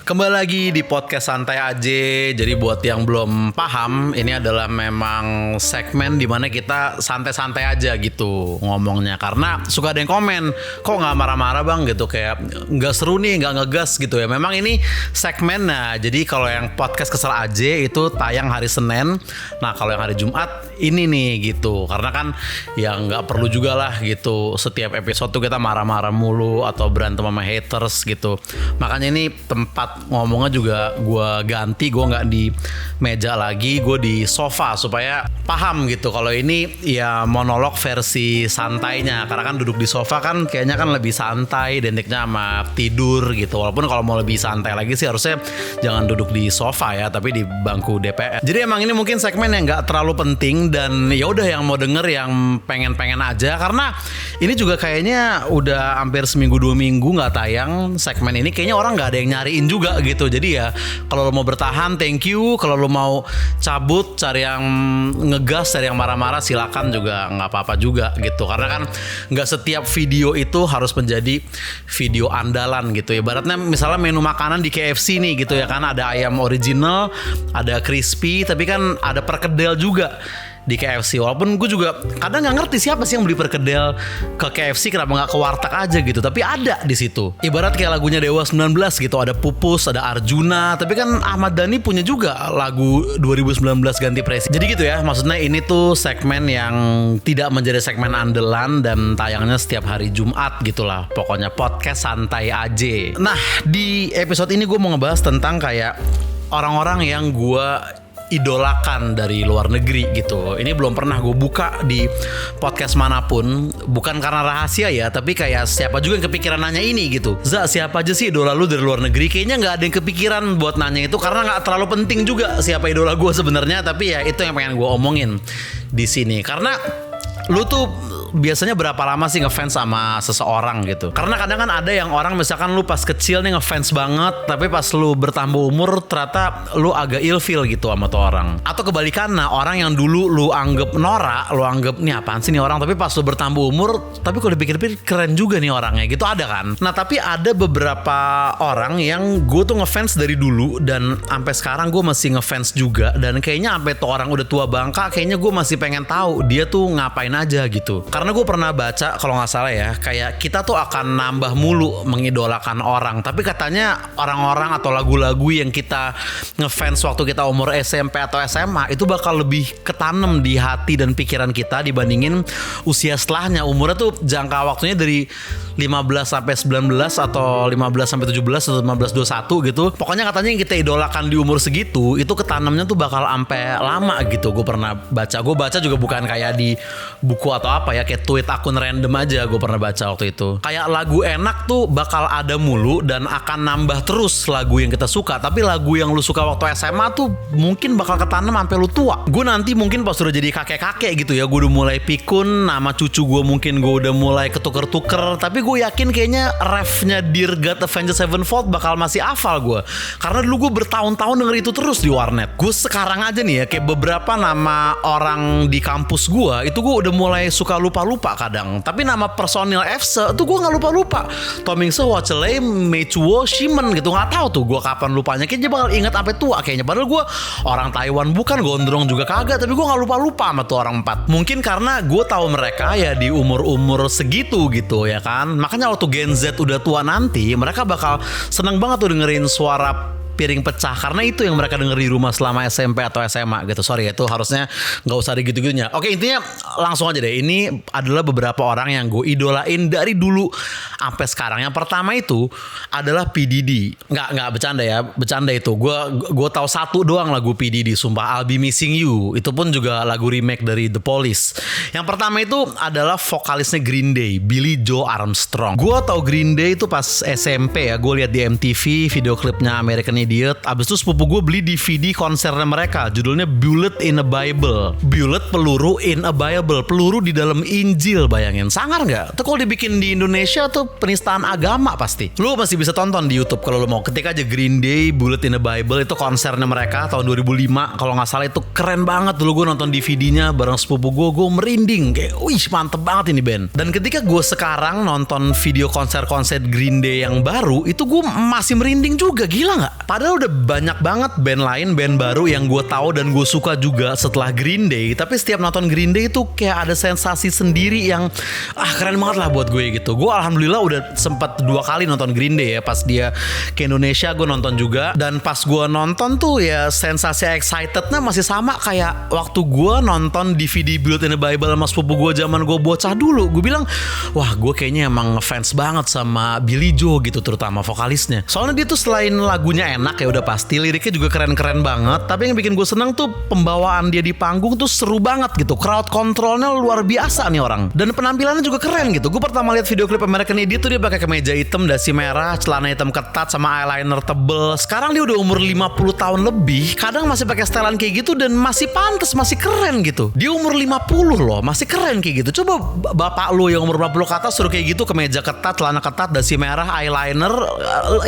Kembali lagi di podcast santai aja. Jadi buat yang belum paham, ini adalah memang segmen dimana kita santai-santai aja gitu ngomongnya. Karena suka ada yang komen, kok nggak marah-marah bang gitu, kayak nggak seru nih, nggak ngegas gitu ya. Memang ini segmen. Nah jadi kalau yang podcast kesel aja itu tayang hari Senin. Nah kalau yang hari Jumat ini nih gitu. Karena kan ya nggak perlu juga lah gitu setiap episode tuh kita marah-marah mulu atau berantem sama haters gitu. Makanya ini tempat ngomongnya juga gue ganti, gue nggak di meja lagi, gue di sofa supaya paham gitu. Kalau ini ya monolog versi santainya, karena kan duduk di sofa kan kayaknya kan lebih santai, identiknya sama tidur gitu. Walaupun kalau mau lebih santai lagi sih harusnya jangan duduk di sofa ya, tapi di bangku DPR. Jadi emang ini mungkin segmen yang nggak terlalu penting dan ya udah yang mau denger yang pengen-pengen aja, karena ini juga kayaknya udah hampir seminggu 2 minggu nggak tayang segmen ini. Kayaknya orang nggak ada yang nyariin juga gitu. Jadi ya kalau lo mau bertahan thank you, kalau lo mau cabut cari yang ngegas, cari yang marah-marah silakan juga, nggak apa-apa juga gitu. Karena kan nggak setiap video itu harus menjadi video andalan gitu. Ibaratnya misalnya menu makanan di KFC nih gitu ya kan, ada ayam original, ada crispy, tapi kan ada perkedel juga di KFC. Walaupun gue juga kadang nggak ngerti siapa sih yang beli perkedel ke KFC, kenapa nggak ke warteg aja gitu. Tapi ada di situ. Ibarat kayak lagunya Dewa 19 gitu, ada Pupus, ada Arjuna. Tapi kan Ahmad Dhani punya juga lagu 2019 ganti presiden. Jadi gitu ya. Maksudnya ini tuh segmen yang tidak menjadi segmen andalan dan tayangnya setiap hari Jumat gitulah. Pokoknya podcast santai aja. Nah di episode ini gue mau ngebahas tentang kayak orang-orang yang gue idolakan dari luar negeri gitu. Ini belum pernah gue buka di podcast manapun. Bukan karena rahasia ya, tapi kayak siapa juga yang kepikiran nanya ini gitu. Siapa aja sih idola lu dari luar negeri? Kayaknya gak ada yang kepikiran buat nanya itu, karena gak terlalu penting juga siapa idola gue sebenarnya. Tapi ya itu yang pengen gue omongin di sini. Karena lu tuh biasanya berapa lama sih ngefans sama seseorang gitu? Karena kadang kan ada yang orang misalkan lu pas kecil nih ngefans banget, tapi pas lu bertambah umur ternyata lu agak ilfeel gitu sama tuh orang. Atau kebalikannya, orang yang dulu lu anggap norak, lu anggap nih apaan sih nih orang, tapi pas lu bertambah umur, tapi kalau dipikir-pikir keren juga nih orangnya gitu, ada kan? Nah tapi ada beberapa orang yang gue tuh ngefans dari dulu dan sampai sekarang gue masih ngefans juga, dan kayaknya sampai tuh orang udah tua bangka, kayaknya gue masih pengen tahu dia tuh ngapain aja gitu. Karena gue pernah baca kalau nggak salah ya, kayak kita tuh akan nambah mulu mengidolakan orang, tapi katanya orang-orang atau lagu-lagu yang kita ngefans waktu kita umur SMP atau SMA itu bakal lebih ketanem di hati dan pikiran kita dibandingin usia setelahnya. Umurnya tuh jangka waktunya dari 15 sampai 19 atau 15 sampai 17 atau 15 21 gitu. Pokoknya katanya yang kita idolakan di umur segitu itu ketanemnya tuh bakal sampai lama gitu. Gue pernah baca. Gue baca juga bukan kayak di buku atau apa ya, kayak tweet akun random aja gue pernah baca waktu itu. Kayak lagu enak tuh bakal ada mulu dan akan nambah terus lagu yang kita suka. Tapi lagu yang lu suka waktu SMA tuh mungkin bakal ketanem sampai lu tua. Gue nanti mungkin pas udah jadi kakek-kakek gitu ya, gue udah mulai pikun, nama cucu gue mungkin gue udah mulai ketuker-tuker. Tapi gue yakin kayaknya refnya Dear God Avenged Sevenfold bakal masih hafal gue. Karena dulu gue bertahun-tahun denger itu terus di warnet. Gue sekarang aja nih ya, kayak beberapa nama orang di kampus gue itu gue udah mulai suka lupa-lupa kadang. Tapi nama personil FC tuh gue gak lupa-lupa. Tomingse, Wacele, Mechuo, Shimen gitu. Gak tahu tuh gue kapan lupanya. Kayaknya bakal inget sampai tua kayaknya. Padahal gue orang Taiwan bukan, gondrong juga kagak. Tapi gue gak lupa-lupa sama tuh orang 4. Mungkin karena gue tahu mereka ya di umur-umur segitu gitu ya kan. Makanya waktu Gen Z udah tua nanti, mereka bakal seneng banget tuh dengerin suara piring pecah, karena itu yang mereka denger di rumah selama SMP atau SMA gitu. Sorry itu harusnya nggak usah gitu-gitunya. Oke, intinya langsung aja deh. Ini adalah beberapa orang yang gue idolain dari dulu sampai sekarang. Yang pertama itu adalah P Diddy. Nggak bercanda ya, bercanda itu. Gue tahu satu doang lagu P Diddy, sumpah, I'll Be Missing You. Itu pun juga lagu remake dari The Police. Yang pertama itu adalah vokalisnya Green Day, Billy Joe Armstrong. Gue tahu Green Day itu pas SMP ya. Gue lihat di MTV video klipnya American Idiot. Abis itu sepupu gue beli DVD konsernya mereka, judulnya Bullet in a Bible. Bullet, peluru, in a Bible, peluru di dalam Injil. Bayangin, sangar nggak? Tuh kalau dibikin di Indonesia tuh penistaan agama pasti. Lu masih bisa tonton di YouTube kalau lu mau. Ketik aja Green Day Bullet in a Bible, itu konsernya mereka tahun 2005 kalau nggak salah. Itu keren banget. Dulu gue nonton DVD-nya bareng sepupu gue merinding kayak, wih mantep banget ini band. Dan ketika gue sekarang nonton video konser-konser Green Day yang baru, itu gue masih merinding juga. Gila nggak? Padahal udah banyak banget band lain, band baru yang gue tahu dan gue suka juga setelah Green Day. Tapi setiap nonton Green Day itu kayak ada sensasi sendiri yang keren banget lah buat gue gitu. Gue alhamdulillah udah sempat 2 kali nonton Green Day ya. Pas dia ke Indonesia gue nonton juga. Dan pas gue nonton tuh ya sensasi excitednya masih sama kayak waktu gue nonton DVD Bullet in the Bible sama sepupu gue zaman gue bocah dulu. Gue bilang, wah gue kayaknya emang ngefans banget sama Billy Joe gitu, terutama vokalisnya. Soalnya dia tuh selain lagunya enak ya udah pasti, liriknya juga keren-keren banget. Tapi yang bikin gue seneng tuh pembawaan dia di panggung tuh seru banget gitu. Crowd controlnya luar biasa nih orang. Dan penampilannya juga keren gitu. Gue pertama lihat video klip American Idiot tuh dia pakai kemeja hitam, dasi merah, celana hitam ketat sama eyeliner tebel. Sekarang dia udah umur 50 tahun lebih, kadang masih pakai setelan kayak gitu dan masih pantas, masih keren gitu. Dia umur 50 loh, masih keren kayak gitu. Coba bapak lu yang umur 50 ke atas suruh kayak gitu, kemeja ketat, celana ketat, dasi merah, eyeliner,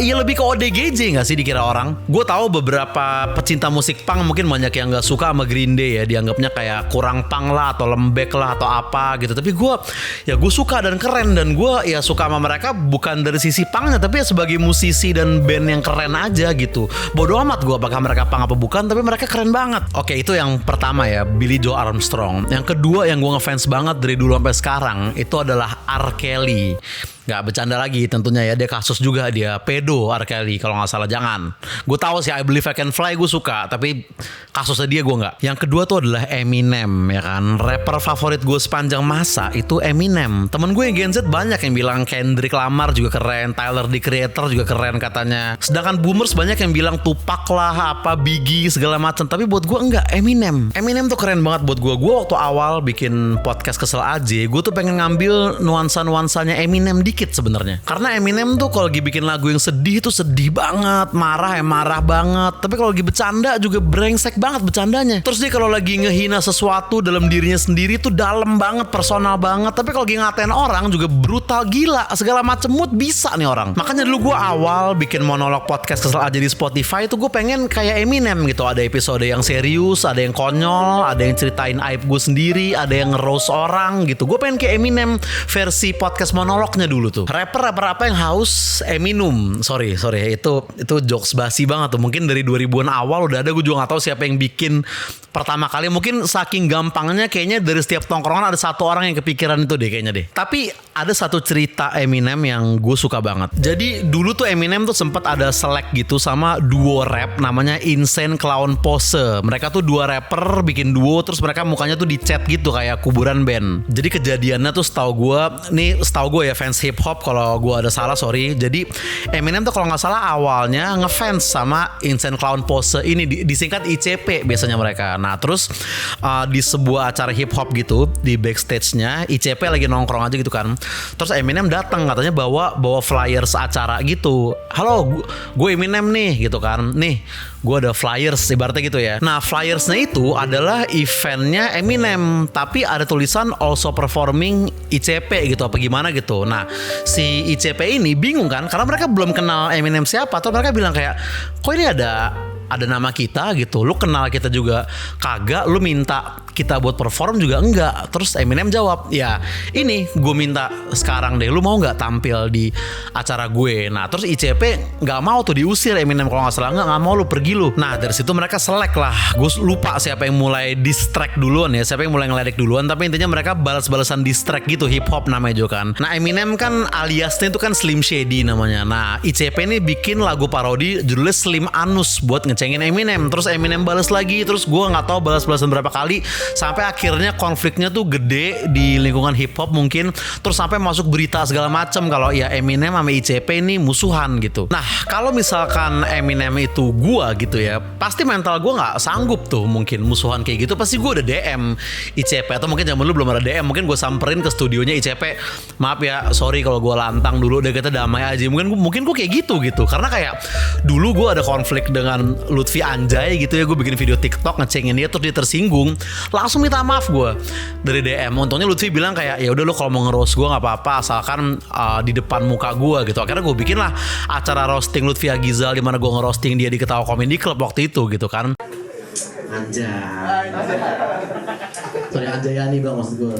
ya lebih ke ODGJ gak sih dikira orang? Gue tahu beberapa pecinta musik punk mungkin banyak yang gak suka sama Green Day ya, dianggapnya kayak kurang punk lah atau lembek lah atau apa gitu. Tapi gue suka dan keren, dan gue ya suka sama mereka bukan dari sisi punknya, tapi ya sebagai musisi dan band yang keren aja gitu. Bodoh amat gue apakah mereka punk apa bukan, tapi mereka keren banget. Oke, itu yang pertama ya, Billy Joe Armstrong. Yang kedua yang gue ngefans banget dari dulu sampai sekarang itu adalah R. Kelly. Gak bercanda lagi tentunya ya, dia kasus juga, dia pedo R. Kelly kalau gak salah. Jangan, gue tahu sih I Believe I Can Fly gue suka, tapi kasusnya dia gue gak. Yang kedua tuh adalah Eminem ya kan. Rapper favorit gue sepanjang masa itu Eminem. Temen gue yang Gen Z banyak yang bilang Kendrick Lamar juga keren, Tyler the Creator juga keren katanya. Sedangkan boomers banyak yang bilang Tupac lah, apa Biggie segala macam. Tapi buat gue enggak, Eminem tuh keren banget buat gue. Gue waktu awal bikin podcast Kesel aja, gue tuh pengen ngambil nuansa-nuansanya Eminem dikit sebenarnya. Karena Eminem tuh kalau lagi bikin lagu yang sedih tuh sedih banget, marah banget. Tapi kalau lagi bercanda juga brengsek banget bercandanya. Terus dia kalau lagi ngehina sesuatu dalam dirinya sendiri tuh dalam banget, personal banget. Tapi kalau lagi ngatain orang juga brutal gila, segala macem mood bisa nih orang. Makanya dulu gue awal bikin monolog podcast Kesel aja di Spotify tuh gue pengen kayak Eminem gitu. Ada episode yang serius, ada yang konyol, ada yang ceritain aib gue sendiri, ada yang nge-roast orang gitu. Gue pengen kayak Eminem versi podcast monolognya dulu tuh. Rapper apa yang haus Eminem. Sorry itu jokes basi banget tuh. Mungkin dari 2000-an awal udah ada, gue juga gak tahu siapa yang bikin pertama kali. Mungkin saking gampangnya kayaknya dari setiap tongkrongan ada satu orang yang kepikiran itu deh kayaknya deh. Tapi ada satu cerita Eminem yang gue suka banget. Jadi dulu tuh Eminem tuh sempat ada selek gitu sama duo rap namanya Insane Clown Pose. Mereka tuh 2 rapper bikin duo, terus mereka mukanya tuh dicat gitu kayak kuburan band. Jadi kejadiannya tuh setahu gue ya, fans hip hop kalau gue ada salah sorry. Jadi Eminem tuh kalau nggak salah awalnya ngefans sama Insane Clown Pose ini, disingkat ICP biasanya mereka. Nah terus di sebuah acara hip hop gitu di backstage-nya ICP lagi nongkrong aja gitu kan. Terus Eminem datang katanya bawa flyers acara gitu. Halo, gue Eminem nih gitu kan. Nih gue ada flyers ibaratnya gitu ya. Nah flyersnya itu adalah eventnya Eminem, tapi ada tulisan also performing ICP gitu apa gimana gitu. Nah si ICP ini bingung kan, karena mereka belum kenal Eminem siapa. Atau mereka bilang kayak, kok ini ada nama kita gitu, lu kenal kita juga kagak, lu minta kita buat perform juga enggak. Terus Eminem jawab, ya ini gue minta sekarang deh, lu mau gak tampil di acara gue. Nah terus ICP gak mau tuh, diusir Eminem kalau gak salah, gak mau, lu pergi lu. Nah dari situ mereka selek lah. Gue lupa siapa yang mulai distract duluan ya, siapa yang mulai ngeledek duluan. Tapi intinya mereka balas-balasan distract gitu, hip hop namanya juga kan. Nah Eminem kan aliasnya itu kan Slim Shady namanya. Nah ICP ini bikin lagu parodi judulnya Slim Anus buat ngecengin Eminem, terus Eminem balas lagi, terus gue nggak tahu balas-balasan berapa kali, sampai akhirnya konfliknya tuh gede di lingkungan hip hop mungkin, terus sampai masuk berita segala macam kalau ya Eminem sama ICP ini musuhan gitu. Nah kalau misalkan Eminem itu gue gitu ya, pasti mental gue nggak sanggup tuh mungkin musuhan kayak gitu, pasti gue udah DM ICP, atau mungkin zaman dulu belum ada DM, mungkin gue samperin ke studionya ICP, maaf ya sorry kalau gue lantang dulu, udah kita damai aja, mungkin gue kayak gitu karena kayak dulu gue ada konflik dengan Lutfi Anjay gitu ya, gue bikin video TikTok ngecengin dia, terus dia tersinggung, langsung minta maaf gue dari DM. Untungnya Lutfi bilang kayak ya udah lo kalau mau nge-roast gue nggak apa-apa asalkan di depan muka gue gitu. Akhirnya gue bikin lah acara roasting Lutfi Agizal di mana gue nge-roasting dia di Ketawa Comedy Club waktu itu gitu kan. Anjay. Sorry Anjayani bang maksud gue.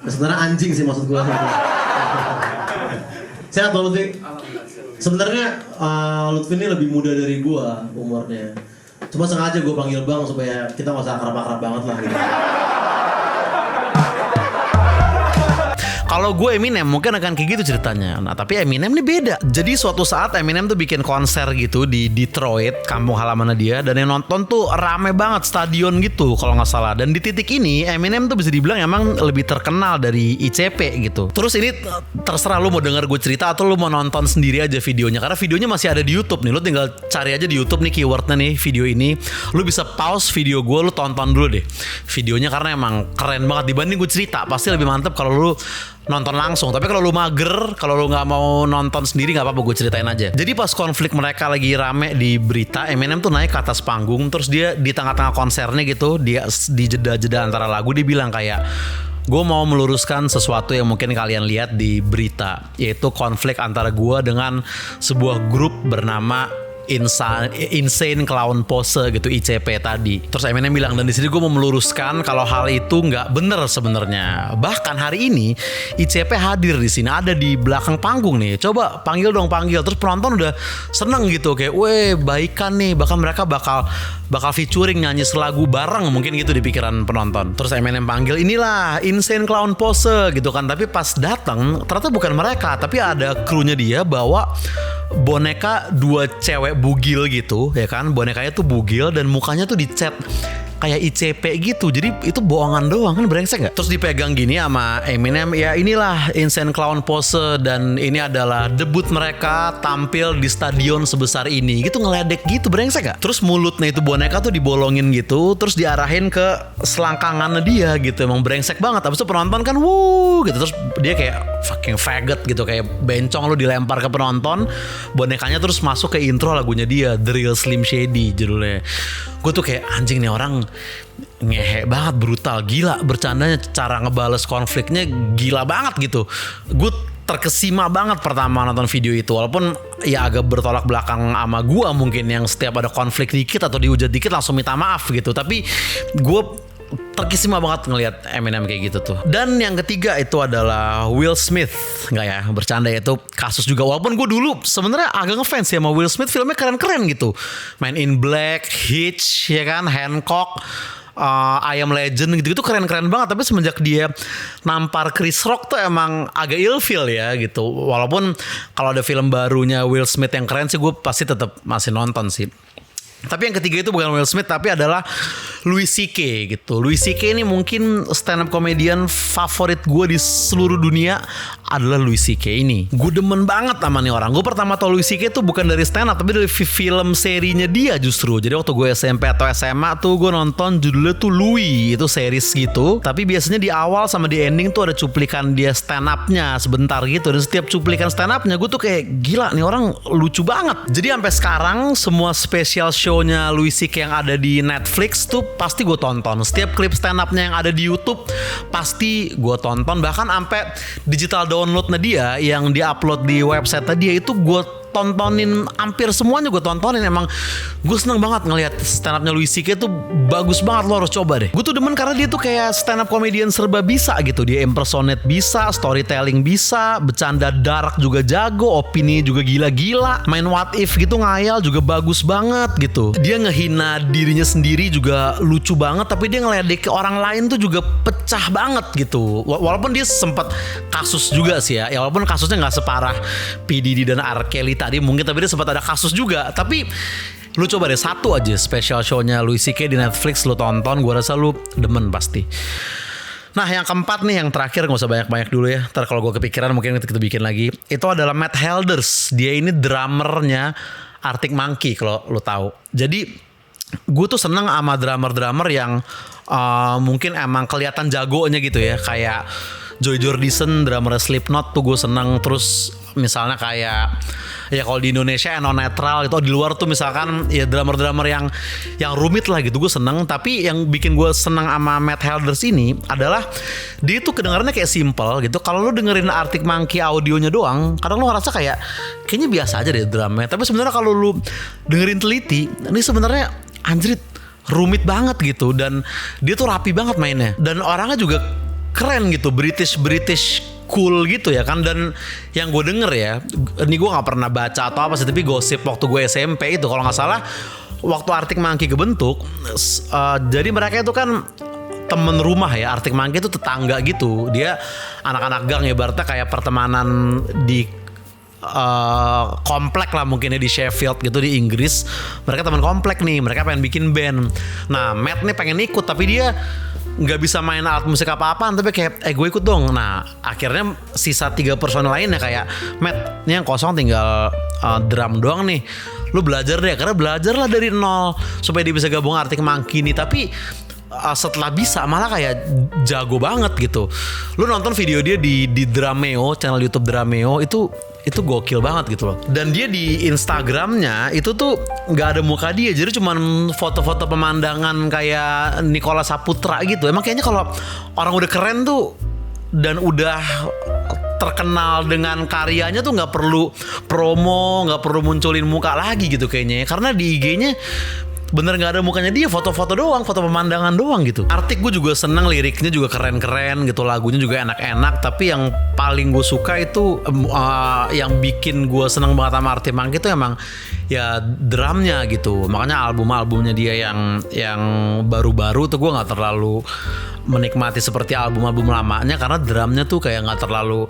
Sebenarnya anjing sih maksud gue. Sehat loh Lutfi. Sebenarnya Lutfi ini lebih muda dari gue umurnya. Cuma sengaja gue panggil bang supaya kita nggak usah akrab-akrab banget lah gitu. Kalau gue Eminem mungkin akan kayak gitu ceritanya. Nah tapi Eminem ini beda. Jadi suatu saat Eminem tuh bikin konser gitu di Detroit, kampung halamannya dia, dan yang nonton tuh rame banget, stadion gitu kalau nggak salah. Dan di titik ini Eminem tuh bisa dibilang emang lebih terkenal dari ICP gitu. Terus ini terserah lu mau denger gue cerita atau lu mau nonton sendiri aja videonya, karena videonya masih ada di YouTube nih. Lu tinggal cari aja di YouTube nih keywordnya nih video ini. Lu bisa pause video gue, lu tonton dulu deh videonya karena emang keren banget dibanding gue cerita. Pasti lebih mantep kalau lu nonton langsung. Tapi kalau lu mager, kalau lu nggak mau nonton sendiri nggak apa-apa, gue ceritain aja. Jadi pas konflik mereka lagi rame di berita, Eminem tuh naik ke atas panggung, terus dia di tengah-tengah konsernya gitu, dia di jeda-jeda antara lagu dia bilang kayak, gue mau meluruskan sesuatu yang mungkin kalian lihat di berita, yaitu konflik antara gue dengan sebuah grup bernama Insane Clown Pose gitu, ICP tadi. Terus Eminem bilang, dan di sini gue mau meluruskan kalau hal itu nggak bener sebenarnya. Bahkan hari ini ICP hadir di sini, ada di belakang panggung nih. Coba panggil dong, panggil. Terus penonton udah seneng gitu, kayak, weh baikan nih. Bahkan mereka bakal featuring nyanyi selagu bareng mungkin gitu di pikiran penonton. Terus Eminem panggil, inilah Insane Clown Pose gitu kan. Tapi pas datang ternyata bukan mereka, tapi ada krunya dia bawa boneka dua cewek bugil gitu ya kan, bonekanya tuh bugil dan mukanya tuh dicat kayak ICP gitu, jadi itu bohongan doang kan, brengsek nggak? Terus dipegang gini sama Eminem, ya inilah Insane Clown Pose dan ini adalah debut mereka tampil di stadion sebesar ini gitu, ngeledek gitu, brengsek nggak? Terus mulutnya itu boneka tuh dibolongin gitu, terus diarahin ke selangkangannya dia gitu, emang brengsek banget. Habis itu penonton kan wuh gitu, terus dia kayak fucking faggot gitu, kayak bencong lu dilempar ke penonton, bonekanya terus masuk ke intro lagunya dia, The Real Slim Shady judulnya. Gue tuh kayak anjing nih orang ngehe banget, brutal, gila bercandanya, cara ngebales konfliknya gila banget gitu. Gue terkesima banget pertama nonton video itu, walaupun ya agak bertolak belakang sama gue mungkin yang setiap ada konflik dikit atau dihujat dikit langsung minta maaf gitu, tapi gue terkesima banget ngelihat Eminem kayak gitu tuh. Dan yang ketiga itu adalah Will Smith. Nggak ya, bercanda, itu kasus juga. Walaupun gue dulu sebenarnya agak ngefans ya sama Will Smith, filmnya keren-keren gitu. Man in Black, Hitch, ya kan, Hancock, I Am Legend gitu-gitu keren-keren banget. Tapi semenjak dia nampar Chris Rock tuh emang agak ilfeel ya gitu. Walaupun kalau ada film barunya Will Smith yang keren sih gue pasti tetap masih nonton sih. Tapi yang ketiga itu bukan Will Smith, tapi adalah Louis C.K. gitu. Louis C.K. ini mungkin stand up comedian favorit gue di seluruh dunia adalah Louis C.K. ini. Gue demen banget sama nih orang. Gue pertama tau Louis C.K. tuh bukan dari stand up, tapi dari film serinya dia justru. Jadi waktu gue SMP atau SMA tuh gue nonton, judulnya tuh Louis, itu series gitu. Tapi biasanya di awal sama di ending tuh ada cuplikan dia stand up-nya sebentar gitu. Dan setiap cuplikan stand up-nya gue tuh kayak gila nih orang lucu banget. Jadi sampai sekarang semua special show-nya Louis C.K. yang ada di Netflix tuh pasti gue tonton. Setiap klip stand up-nya yang ada di YouTube pasti gue tonton. Bahkan sampai digital download-nya dia yang di-upload di website dia itu gue tontonin, hampir semuanya gue tontonin. Emang gue seneng banget ngelihat stand up-nya Louis C.K. tuh bagus banget, lo harus coba deh. Gue tuh demen karena dia tuh kayak stand up comedian serba bisa gitu. Dia impersonate bisa, storytelling bisa, bercanda dark juga jago, opini juga gila-gila, main what if gitu ngayal juga bagus banget gitu. Dia ngehina dirinya sendiri juga lucu banget, tapi dia ngeledek ke orang lain tuh juga pecah banget gitu. Walaupun dia sempat kasus juga sih ya walaupun kasusnya nggak separah P Diddy dan R Kelly tadi mungkin, tapi dia sempat ada kasus juga. Tapi Lu coba deh satu aja special show-nya Louis CK di Netflix lu tonton, gue rasa lu demen pasti. Nah yang keempat nih, yang terakhir, gak usah banyak-banyak dulu ya, ntar kalau gue kepikiran mungkin kita bikin lagi. Itu adalah Matt Helders. Dia ini drummernya Arctic Monkey kalau lu tahu. Jadi gue tuh seneng sama drummer-drummer yang mungkin emang kelihatan jagonya gitu ya. Kayak Joy Jordison, drummer Slipknot tuh gue seneng. Terus misalnya kayak ya kalau di Indonesia Eno Netral gitu, di luar tuh misalkan ya drummer-drummer yang rumit lah gitu, gue seneng. Tapi yang bikin gue seneng sama Matt Helders ini adalah dia tuh kedengarannya kayak simple gitu. Kalau lu dengerin Arctic Monkey audionya doang, kadang lu ngerasa kayaknya biasa aja deh drumnya. Tapi sebenarnya kalau lu dengerin teliti, ini sebenarnya anjrit rumit banget gitu, dan dia tuh rapi banget mainnya, dan orangnya juga keren gitu, British cool gitu ya kan. Dan yang gue denger ya, ini gue nggak pernah baca atau apa sih, tapi gosip waktu gue SMP itu kalau nggak salah, waktu Arctic Monkey kebentuk, jadi mereka itu kan temen rumah ya. Arctic Monkey itu tetangga gitu, dia anak-anak gang ya, ibaratnya kayak pertemanan di komplek lah mungkin ya, di Sheffield gitu di Inggris. Mereka teman komplek nih, mereka pengen bikin band. Nah Matt nih pengen ikut, tapi dia nggak bisa main alat musik apa-apaan, tapi kayak gue ikut dong. Nah akhirnya sisa 3 personel lainnya kayak, Matt ini yang kosong tinggal drum doang nih, lu belajar deh, karena belajar lah dari nol supaya dia bisa gabung Arctic Monkey nih. Tapi setelah bisa malah kayak jago banget gitu. Lu nonton video dia di Drameo, channel YouTube Drameo, itu gokil banget gitu loh. Dan dia di Instagramnya itu tuh nggak ada muka dia, jadi cuman foto-foto pemandangan kayak Nicholas Saputra gitu. Emang kayaknya kalau orang udah keren tuh dan udah terkenal dengan karyanya tuh nggak perlu promo, nggak perlu munculin muka lagi gitu kayaknya ya. Karena di IG-nya bener gak ada mukanya dia, foto-foto doang, foto pemandangan doang gitu. Arctic gue juga seneng, liriknya juga keren-keren gitu, lagunya juga enak-enak. Tapi yang paling gue suka itu yang bikin gue seneng banget sama Arctic Monkey itu emang ya drumnya gitu. Makanya album-albumnya dia yang baru-baru tuh gue gak terlalu menikmati seperti album-album lamanya, karena drumnya tuh kayak gak terlalu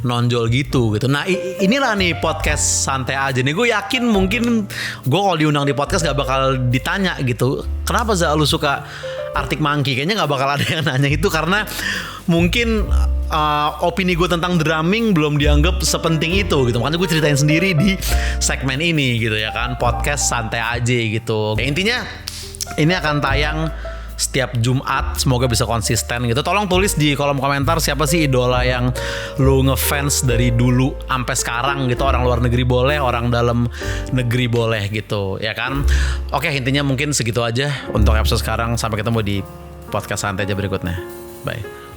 nonjol gitu. Nah inilah nih podcast santai aja nih. Gue yakin mungkin gue kalau diundang di podcast gak bakal ditanya gitu, kenapa Za lu suka Arctic Monkey? Kayaknya gak bakal ada yang nanya itu, karena mungkin opini gue tentang drumming belum dianggap sepenting itu gitu. Makanya gue ceritain sendiri di segmen ini gitu ya kan, podcast santai aja gitu. Intinya ini akan tayang setiap Jumat, semoga bisa konsisten gitu. Tolong tulis di kolom komentar siapa sih idola yang lu ngefans dari dulu sampai sekarang gitu. Orang luar negeri boleh, orang dalam negeri boleh gitu ya kan. Oke, intinya mungkin segitu aja untuk episode sekarang. Sampai ketemu di podcast santai aja berikutnya. Bye.